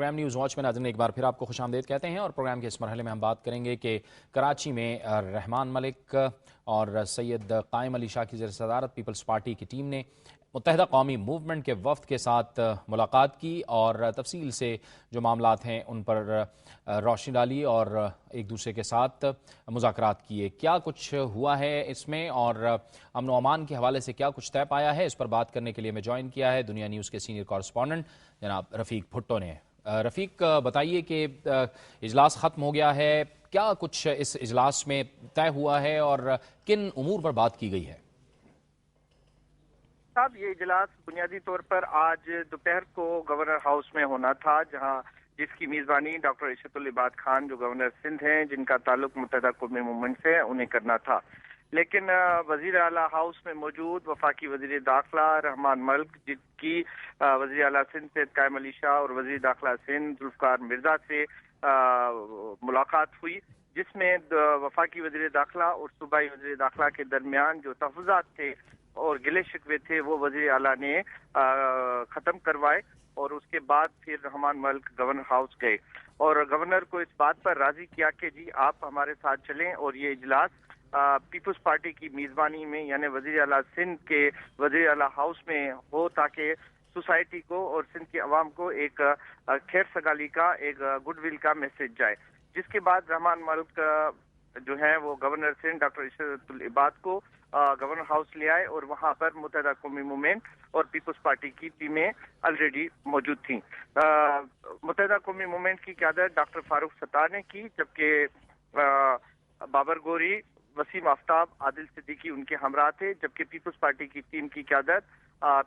Prime news watch میں ناظرین ایک بار پھر آپ کو خوش آمدید کہتے ہیں، اور پروگرام کے اس مرحلے میں ہم بات کریں گے کہ کراچی میں رحمان ملک اور سید قائم علی شاہ کی زیر صدارت پیپلز پارٹی کی ٹیم نے متحدہ قومی موومنٹ کے وفد کے ساتھ ملاقات کی اور تفصیل سے جو معاملات ہیں ان پر روشنی ڈالی اور ایک دوسرے کے ساتھ مذاکرات کیے۔ کیا کچھ ہوا ہے اس میں اور امن و امان کے حوالے سے کیا کچھ طے پایا ہے، اس پر بات کرنے کے لیے میں جوائن کیا ہے دنیا نیوز کے سینئر کورسپونڈنٹ جناب رفیق بھٹو نے۔ رفیق بتائیے کہ اجلاس ختم ہو گیا ہے، کیا کچھ اس اجلاس میں طے ہوا ہے اور کن امور پر بات کی گئی ہے؟ صاحب، یہ اجلاس بنیادی طور پر آج دوپہر کو گورنر ہاؤس میں ہونا تھا، جس کی میزبانی ڈاکٹر عشرت العباد خان جو گورنر سندھ ہیں، جن کا تعلق متحدہ قومی موومنٹ سے، انہیں کرنا تھا۔ لیکن وزیر اعلیٰ ہاؤس میں موجود وفاقی وزیر داخلہ رحمان ملک، جن کی وزیر اعلیٰ سندھ سید قائم علی شاہ اور وزیر داخلہ سندھ ذوالفقار مرزا سے ملاقات ہوئی، جس میں وفاقی وزیر داخلہ اور صوبائی وزیر داخلہ کے درمیان جو تحفظات تھے اور گلے شکوے تھے وہ وزیر اعلیٰ نے ختم کروائے، اور اس کے بعد پھر رحمان ملک گورنر ہاؤس گئے اور گورنر کو اس بات پر راضی کیا کہ جی آپ ہمارے ساتھ چلیں اور یہ اجلاس پیپلز پارٹی کی میزبانی میں یعنی وزیر اعلیٰ سندھ کے وزیر اعلیٰ ہاؤس میں ہو، تاکہ سوسائٹی کو اور سندھ کی عوام کو ایک خیر سگالی کا، ایک گڈ ول کا میسج جائے۔ جس کے بعد رحمان ملک جو ہے وہ گورنر سندھ ڈاکٹر عشرت العباد کو گورنر ہاؤس لے آئے، اور وہاں پر متحدہ قومی موومنٹ اور پیپلز پارٹی کی ٹیمیں آلریڈی موجود تھیں۔ متحدہ قومی موومنٹ کی قیادت ڈاکٹر فاروق ستار نے کی، جبکہ بابر گوری، وسیم آفتاب، عادل صدیقی ان کے ہمراہ تھے، جبکہ پیپلز پارٹی کی ٹیم کی قیادت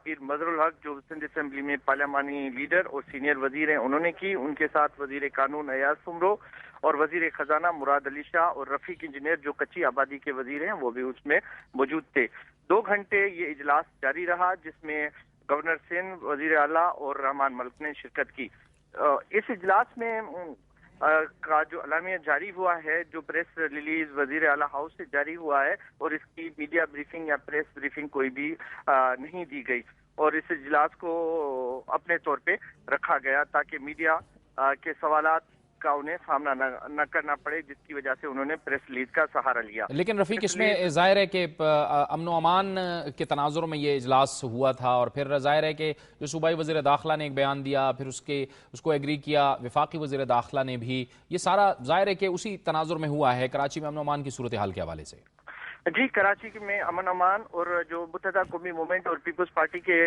پیر مظہر الحق جو سندھ اسمبلی میں پارلیمانی لیڈر اور سینئر وزیر ہیں انہوں نے کی۔ ان کے ساتھ وزیر قانون ایاز سمرو اور وزیر خزانہ مراد علی شاہ اور رفیق انجینئر جو کچی آبادی کے وزیر ہیں وہ بھی اس میں موجود تھے۔ 2 گھنٹے یہ اجلاس جاری رہا، جس میں گورنر سندھ، وزیر اعلیٰ اور رحمان ملک نے شرکت کی۔ اس اجلاس میں کا جو اعلامیہ جاری ہوا ہے، جو پریس ریلیز وزیر اعلیٰ ہاؤس سے جاری ہوا ہے، اور اس کی میڈیا بریفنگ یا پریس بریفنگ کوئی بھی نہیں دی گئی، اور اس اجلاس کو اپنے طور پہ رکھا گیا تاکہ میڈیا کے سوالات کا انہیں سامنا نہ کرنا پڑے، جس کی وجہ سے انہوں نے پریس ریلیز کا سہارا لیا۔ لیکن رفیق اس میں ظاہر ہے کہ امن و امان کے تناظر میں یہ اجلاس ہوا تھا، اور پھر ظاہر ہے کہ جو صوبائی وزیر داخلہ نے ایک بیان دیا، پھر اس کو ایگری کیا وفاقی وزیر داخلہ نے بھی، یہ سارا ظاہر ہے کہ اسی تناظر میں ہوا ہے کراچی میں امن و امان کی صورتحال کے حوالے سے۔ جی، کراچی میں امن امان اور جو متحدہ قومی موومنٹ اور پیپلز پارٹی کے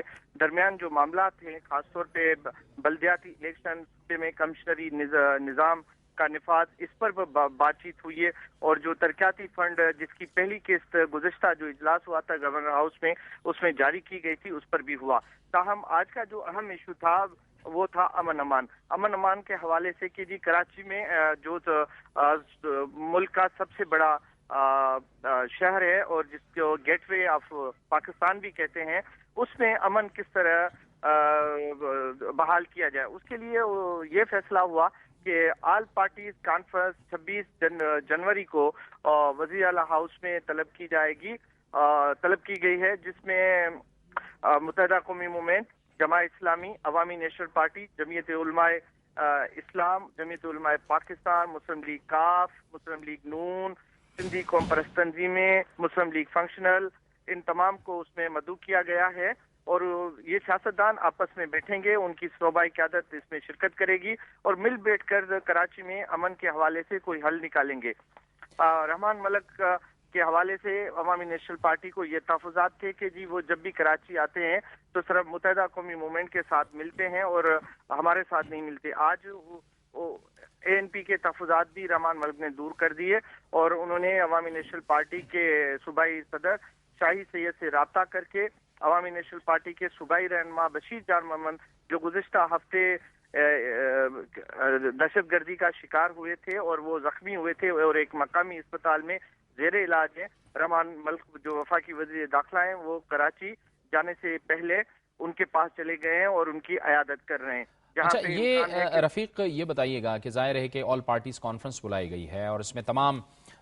درمیان جو معاملات ہیں، خاص طور پہ بلدیاتی الیکشن میں کمشنری نظام کا نفاذ، اس پر بات چیت ہوئی ہے، اور جو ترقیاتی فنڈ جس کی پہلی قسط گزشتہ جو اجلاس ہوا تھا گورنر ہاؤس میں اس میں جاری کی گئی تھی، اس پر بھی ہوا۔ تاہم آج کا جو اہم ایشو تھا وہ تھا امن امان کے حوالے سے کہ جی کراچی میں جو ملک کا سب سے بڑا شہر ہے اور جس کو گیٹ وے آف پاکستان بھی کہتے ہیں، اس میں امن کس طرح بحال کیا جائے۔ اس کے لیے یہ فیصلہ ہوا کہ آل پارٹیز کانفرنس 26 جنوری کو وزیر اعلیٰ ہاؤس میں طلب کی گئی ہے، جس میں متحدہ قومی موومنٹ، جماعت اسلامی، عوامی نیشنل پارٹی، جمعیت علماء اسلام، جمعیت علماء پاکستان، مسلم لیگ کاف، مسلم لیگ نون، سندھی قوم پرست تنظیمیں، مسلم لیگ فنکشنل، ان تمام کو اس میں مدعو کیا گیا ہے، اور یہ سیاستدان آپس میں بیٹھیں گے، ان کی صوبائی قیادت اس میں شرکت کرے گی، اور مل بیٹھ کر کراچی میں امن کے حوالے سے کوئی حل نکالیں گے۔ رحمان ملک کے حوالے سے عوامی نیشنل پارٹی کو یہ تحفظات تھے کہ جی وہ جب بھی کراچی آتے ہیں تو صرف متحدہ قومی موومنٹ کے ساتھ ملتے ہیں اور ہمارے ساتھ نہیں ملتے۔ آج ANP کے تحفظات بھی رحمان ملک نے دور کر دیے، اور انہوں نے عوامی نیشنل پارٹی کے صوبائی صدر شاہی سید سے رابطہ کر کے عوامی نیشنل پارٹی کے صوبائی رہنما بشیر جان محمد جو گزشتہ ہفتے دہشت گردی کا شکار ہوئے تھے اور وہ زخمی ہوئے تھے اور ایک مقامی اسپتال میں زیر علاج ہیں، رحمان ملک جو وفاقی وزیر داخلہ ہیں وہ کراچی جانے سے پہلے ان کے پاس چلے گئے ہیں اور ان کی عیادت کر رہے ہیں۔ اچھا، یہ رفیق یہ بتائیے گا کہ ظاہر ہے کہ آل پارٹیز کانفرنس بلائی گئی ہے اور اس میں تمام